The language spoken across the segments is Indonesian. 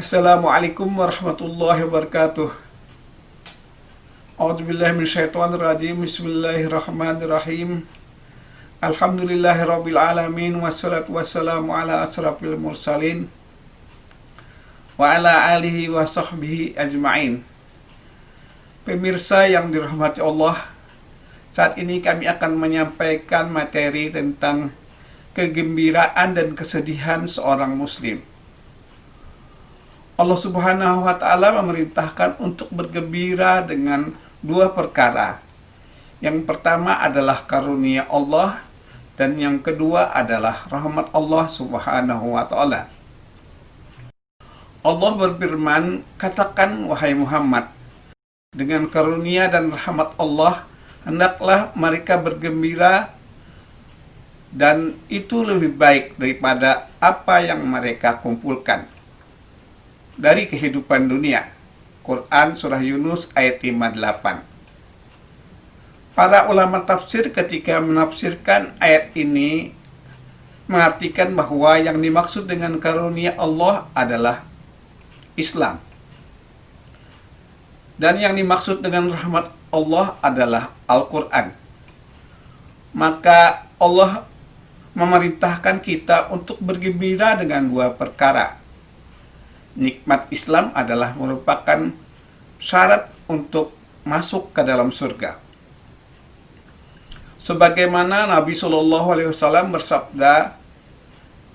Assalamualaikum warahmatullahi wabarakatuh. A'udzubillahi minasyaitonirrajim. Bismillahirrahmanirrahim. Alhamdulillahirabbil alamin wassalatu wassalamu ala asrofil mursalin wa ala alihi wa sahbihi ajmain. Pemirsa yang dirahmati Allah, saat ini kami akan menyampaikan materi tentang kegembiraan dan kesedihan seorang muslim. Allah Subhanahu wa Ta'ala memerintahkan untuk bergembira dengan dua perkara. Yang pertama adalah karunia Allah, dan yang kedua adalah rahmat Allah Subhanahu wa Ta'ala. Allah berfirman, "Katakan wahai Muhammad, dengan karunia dan rahmat Allah hendaklah mereka bergembira, dan itu lebih baik daripada apa yang mereka kumpulkan dari kehidupan dunia." Quran Surah Yunus ayat 58. Para ulama tafsir ketika menafsirkan ayat ini mengartikan bahwa yang dimaksud dengan karunia Allah adalah Islam, dan yang dimaksud dengan rahmat Allah adalah Al-Quran. Maka Allah memerintahkan kita untuk bergembira dengan dua perkara. Nikmat Islam adalah merupakan syarat untuk masuk ke dalam surga. Sebagaimana Nabi SAW bersabda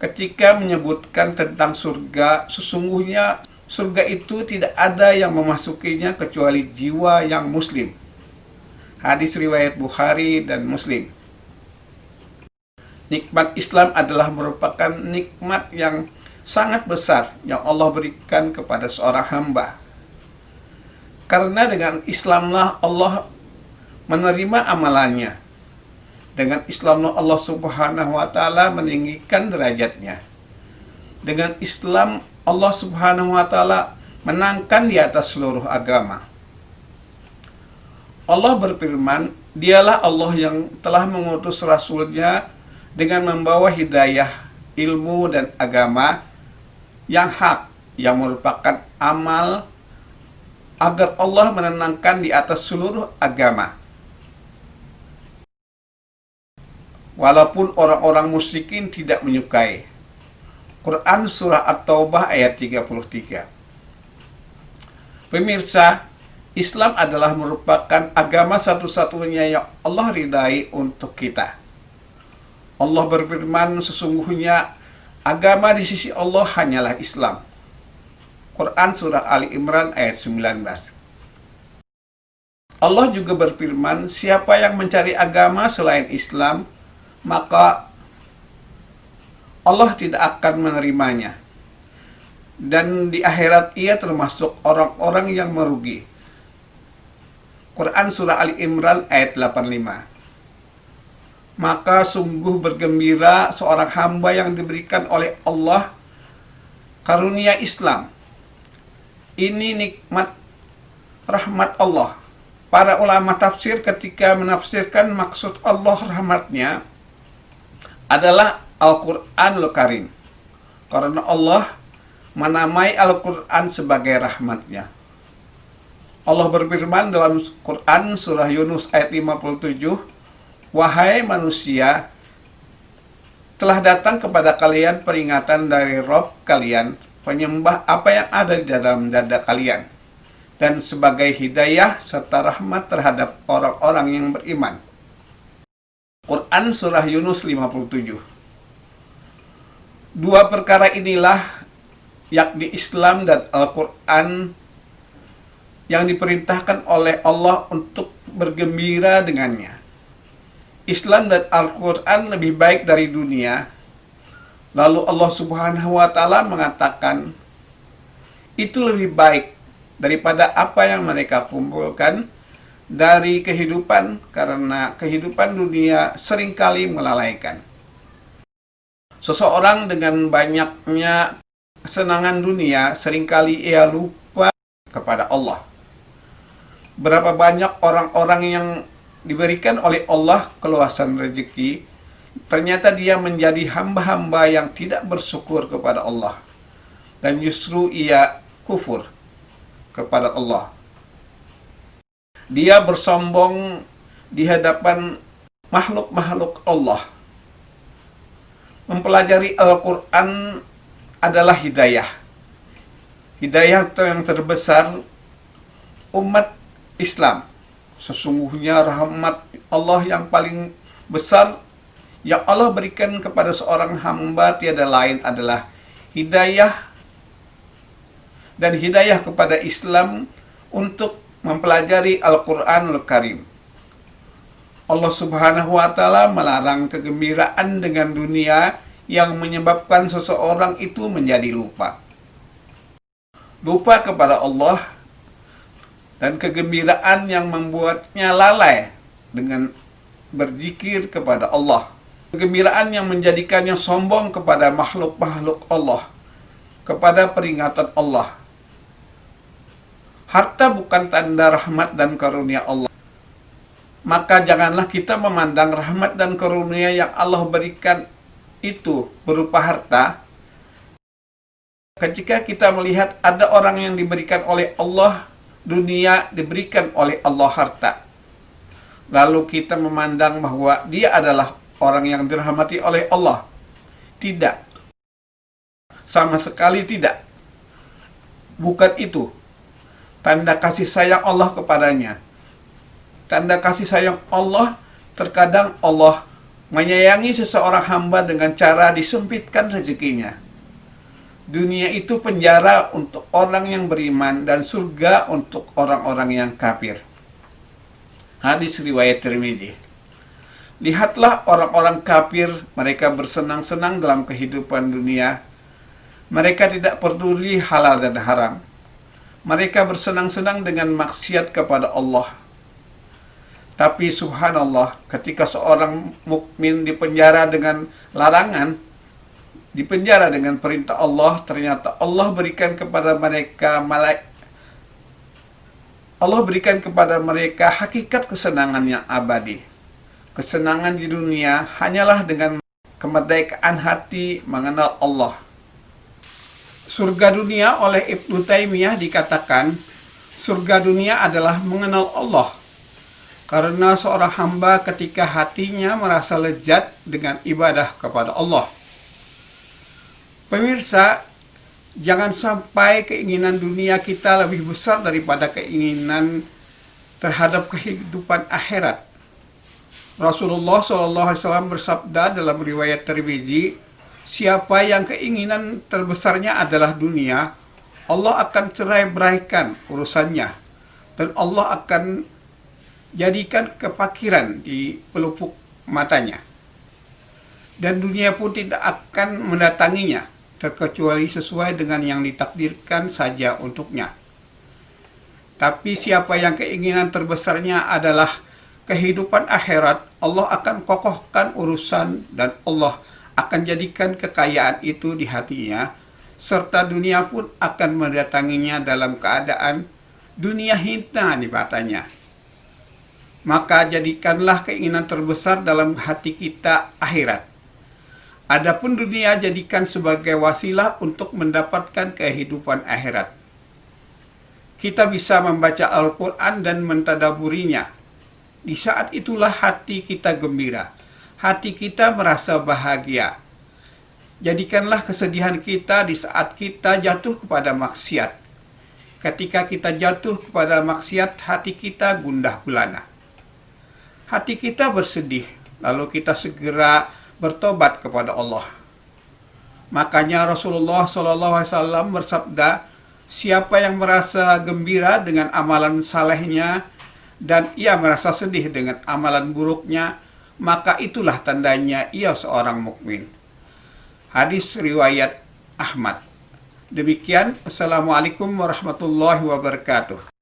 ketika menyebutkan tentang surga, sesungguhnya surga itu tidak ada yang memasukinya kecuali jiwa yang muslim. Hadis riwayat Bukhari dan Muslim. Nikmat Islam adalah merupakan nikmat yang sangat besar yang Allah berikan kepada seorang hamba. Karena dengan Islamlah Allah menerima amalannya. Dengan Islamlah Allah Subhanahu wa Ta'ala meninggikan derajatnya. Dengan Islam Allah Subhanahu wa Ta'ala menangkan di atas seluruh agama. Allah berfirman, "Dialah Allah yang telah mengutus Rasul-Nya dengan membawa hidayah, ilmu, dan agama yang hak, yang merupakan amal agar Allah menenangkan di atas seluruh agama." Walaupun orang-orang musyrikin tidak menyukai. Quran Surah At-Taubah ayat 33. Pemirsa, Islam adalah merupakan agama satu-satunya yang Allah ridai untuk kita. Allah berfirman, "Sesungguhnya agama di sisi Allah hanyalah Islam." Quran Surah Ali Imran ayat 19. Allah juga berfirman, "Siapa yang mencari agama selain Islam, maka Allah tidak akan menerimanya, dan di akhirat ia termasuk orang-orang yang merugi." Quran Surah Ali Imran ayat 85. Maka sungguh bergembira seorang hamba yang diberikan oleh Allah karunia Islam. Ini nikmat rahmat Allah. Para ulama tafsir ketika menafsirkan maksud Allah rahmatnya adalah Al-Quranul Karim, karena Allah menamai Al-Quran sebagai rahmatnya. Allah berfirman dalam Quran Surah Yunus ayat 57, "Wahai manusia, telah datang kepada kalian peringatan dari Rabb kalian, penyembah apa yang ada di dalam dada kalian, dan sebagai hidayah serta rahmat terhadap orang-orang yang beriman." Quran Surah Yunus 57. Dua perkara inilah, yakni Islam dan Al-Quran, yang diperintahkan oleh Allah untuk bergembira dengannya. Islam dan Al-Quran lebih baik dari dunia. Lalu Allah Subhanahu wa Ta'ala mengatakan, itu lebih baik daripada apa yang mereka kumpulkan dari kehidupan, karena kehidupan dunia seringkali melalaikan. Seseorang dengan banyaknya kesenangan dunia seringkali ia lupa kepada Allah. Berapa banyak orang-orang yang diberikan oleh Allah keluasan rezeki, ternyata dia menjadi hamba-hamba yang tidak bersyukur kepada Allah, dan justru ia kufur kepada Allah. Dia bersombong di hadapan makhluk-makhluk Allah. Mempelajari Al-Quran adalah hidayah. Hidayah yang terbesar umat Islam. Sesungguhnya rahmat Allah yang paling besar yang Allah berikan kepada seorang hamba tiada lain adalah hidayah, dan hidayah kepada Islam untuk mempelajari Al-Quranul Karim. Allah Subhanahu wa Ta'ala melarang kegembiraan dengan dunia yang menyebabkan seseorang itu menjadi lupa. Lupa kepada Allah, dan kegembiraan yang membuatnya lalai dengan berzikir kepada Allah. Kegembiraan yang menjadikannya sombong kepada makhluk-makhluk Allah, kepada peringatan Allah. Harta bukan tanda rahmat dan karunia Allah. Maka janganlah kita memandang rahmat dan karunia yang Allah berikan itu berupa harta. Ketika kita melihat ada orang yang diberikan oleh Allah dunia, diberikan oleh Allah harta, lalu kita memandang bahwa dia adalah orang yang dirahmati oleh Allah. Tidak. Sama sekali tidak. Bukan itu tanda kasih sayang Allah kepadanya. Tanda kasih sayang Allah, terkadang Allah menyayangi seseorang hamba dengan cara disempitkan rezekinya. Dunia itu penjara untuk orang yang beriman dan surga untuk orang-orang yang kafir. Hadis riwayat Tirmidzi. Lihatlah orang-orang kafir, mereka bersenang-senang dalam kehidupan dunia. Mereka tidak peduli halal dan haram. Mereka bersenang-senang dengan maksiat kepada Allah. Tapi subhanallah, ketika seorang mukmin dipenjara dengan larangan, dipenjara dengan perintah Allah, ternyata Allah berikan kepada mereka hakikat kesenangan yang abadi. Kesenangan di dunia hanyalah dengan kemerdekaan hati mengenal Allah. Surga dunia oleh Ibnu Taimiyah dikatakan, surga dunia adalah mengenal Allah. Karena seorang hamba ketika hatinya merasa lezat dengan ibadah kepada Allah. Pemirsa, jangan sampai keinginan dunia kita lebih besar daripada keinginan terhadap kehidupan akhirat. Rasulullah SAW bersabda dalam riwayat Tirmidzi, siapa yang keinginan terbesarnya adalah dunia, Allah akan cerai-beraikan urusannya, dan Allah akan jadikan kefakiran di pelupuk matanya. Dan dunia pun tidak akan mendatanginya, terkecuali sesuai dengan yang ditakdirkan saja untuknya. Tapi siapa yang keinginan terbesarnya adalah kehidupan akhirat, Allah akan kokohkan urusan dan Allah akan jadikan kekayaan itu di hatinya, serta dunia pun akan mendatanginya dalam keadaan dunia hina di matanya. Maka jadikanlah keinginan terbesar dalam hati kita akhirat. Adapun dunia jadikan sebagai wasilah untuk mendapatkan kehidupan akhirat. Kita bisa membaca Al-Quran dan mentadaburinya. Di saat itulah hati kita gembira. Hati kita merasa bahagia. Jadikanlah kesedihan kita di saat kita jatuh kepada maksiat. Ketika kita jatuh kepada maksiat, hati kita gundah gulana. Hati kita bersedih, lalu kita segera bertobat kepada Allah. Makanya Rasulullah SAW bersabda, siapa yang merasa gembira dengan amalan salehnya dan ia merasa sedih dengan amalan buruknya, maka itulah tandanya ia seorang mukmin. Hadis riwayat Ahmad. Demikian, Assalamualaikum warahmatullahi wabarakatuh.